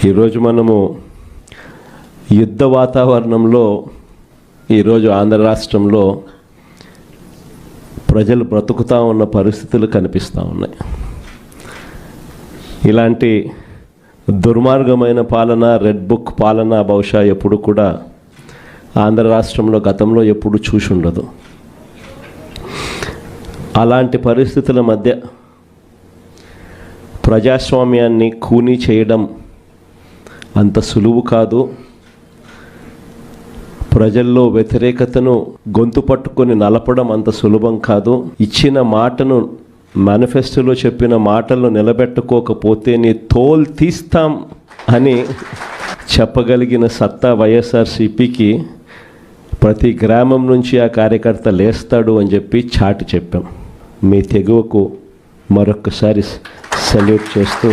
ఈరోజు మనము యుద్ధ వాతావరణంలో ఈరోజు ఆంధ్ర రాష్ట్రంలో ప్రజలు బ్రతుకుతూ ఉన్న పరిస్థితులు కనిపిస్తూ ఉన్నాయి. ఇలాంటి దుర్మార్గమైన పాలన, రెడ్ బుక్ పాలన బహుశా ఎప్పుడు కూడా ఆంధ్ర రాష్ట్రంలో గతంలో ఎప్పుడు చూసి ఉండదు. అలాంటి పరిస్థితుల మధ్య ప్రజాస్వామ్యాన్ని ఖూనీ చేయడం అంత సులువు కాదు. ప్రజల్లో వ్యతిరేకతను గొంతు పట్టుకొని నలపడం అంత సులభం కాదు. ఇచ్చిన మాటను, మేనిఫెస్టోలో చెప్పిన మాటలను నిలబెట్టుకోకపోతే నీ తోలు తీస్తాం అని చెప్పగలిగిన సత్తా వైఎస్ఆర్సీపీకి ప్రతి గ్రామం నుంచి ఆ కార్యకర్త లేస్తాడు అని చెప్పి చాటి చెప్పాం. మీ తెగువకు మరొక్కసారి సెల్యూట్ చేస్తూ